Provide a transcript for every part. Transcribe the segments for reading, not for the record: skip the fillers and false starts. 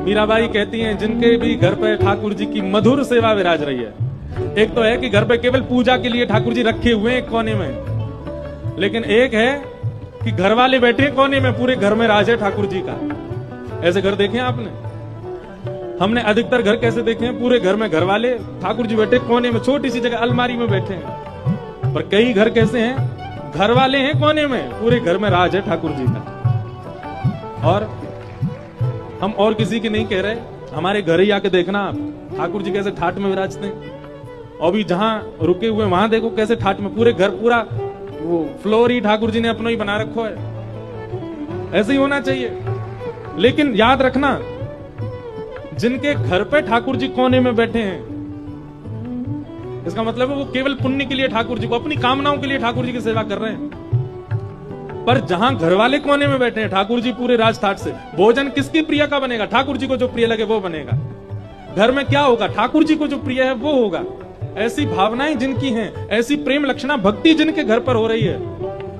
मीराबाई कहती हैं जिनके भी घर पे ठाकुर जी की मधुर सेवा विराज रही है। एक तो है कि घर पे केवल पूजा के लिए ठाकुर जी रखे हुए हैं एक कोने में, लेकिन एक है कि घर वाले बैठे हैं कोने में, पूरे घर में राज है ठाकुर जी का। ऐसे घर देखे आपने? हमने अधिकतर घर कैसे देखे हैं? पूरे घर में घर वाले, ठाकुर जी बैठे कोने में, छोटी सी जगह अलमारी में बैठे हैं। पर कई घर कैसे हैं? घर वाले हैं कोने में, पूरे घर में राज है ठाकुर जी का। और हम और किसी की नहीं कह रहे, हमारे घर ही आके देखना आप, ठाकुर जी कैसे ठाट में विराजते हैं। और भी जहां रुके हुए वहां देखो कैसे ठाट में, पूरे घर पूरा वो फ्लोर ही ठाकुर जी ने अपना ही बना रखो है। ऐसे ही होना चाहिए। लेकिन याद रखना, जिनके घर पे ठाकुर जी कोने में बैठे हैं, इसका मतलब है वो केवल पुण्य के लिए ठाकुर जी को, अपनी कामनाओं के लिए ठाकुर जी की सेवा कर रहे हैं। पर जहां घर वाले कोने में बैठे हैं, ठाकुर जी पूरे राजठाट से, भोजन किसकी प्रिय का बनेगा? ठाकुर जी को जो प्रिय लगे वो बनेगा। घर में क्या होगा? ठाकुर जी को जो प्रिय है वो होगा। ऐसी भावनाएं जिनकी हैं, ऐसी प्रेम लक्षणा भक्ति जिनके घर पर हो रही है,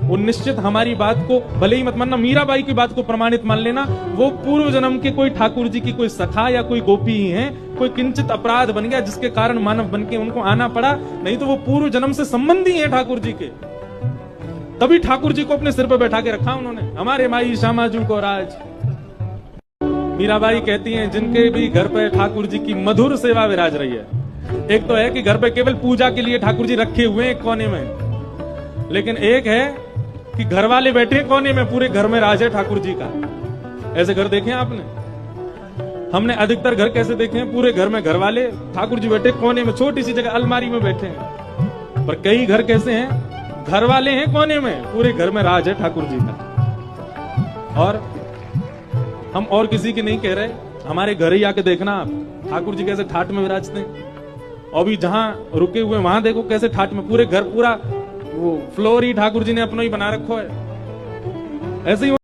वो निश्चित हमारी बात को भले ही मत मानना, मीराबाई की बात को प्रमाणित मान लेना, वो पूर्व जन्म के कोई ठाकुर जी की कोई सखा या कोई गोपी ही है। कोई किंचित अपराध बन गया जिसके कारण मानव बन के उनको आना पड़ा, नहीं तो वो पूर्व जन्म से संबंधी है ठाकुर जी के। तभी ठाकुर जी को अपने सिर पर बैठा के रखा उन्होंने, हमारे माई श्यामाजू को राज। मीराबाई कहती हैं जिनके भी घर पे ठाकुर जी की मधुर सेवा विराज रही है। एक तो है कि घर पे केवल पूजा के लिए ठाकुर जी रखे हुए हैं एक कोने में, लेकिन एक है कि घर वाले बैठे हैं कोने में, पूरे घर में राज है ठाकुर जी का। ऐसे घर देखे आपने? हमने अधिकतर घर कैसे देखे हैं? पूरे घर में घर वाले, ठाकुर जी बैठे कोने में, छोटी सी जगह अलमारी में बैठे हैं। पर कई घर कैसे हैं? घर वाले हैं कोने में, पूरे घर में राज है ठाकुर जी का। और हम और किसी की नहीं कह रहे, हमारे घर ही आके देखना आप, ठाकुर जी कैसे ठाट में विराजते हैं। और भी जहां रुके हुए वहां देखो कैसे ठाट में, पूरे घर पूरा वो फ्लोर ही ठाकुर जी ने अपना ही बना रखो है। ऐसे ही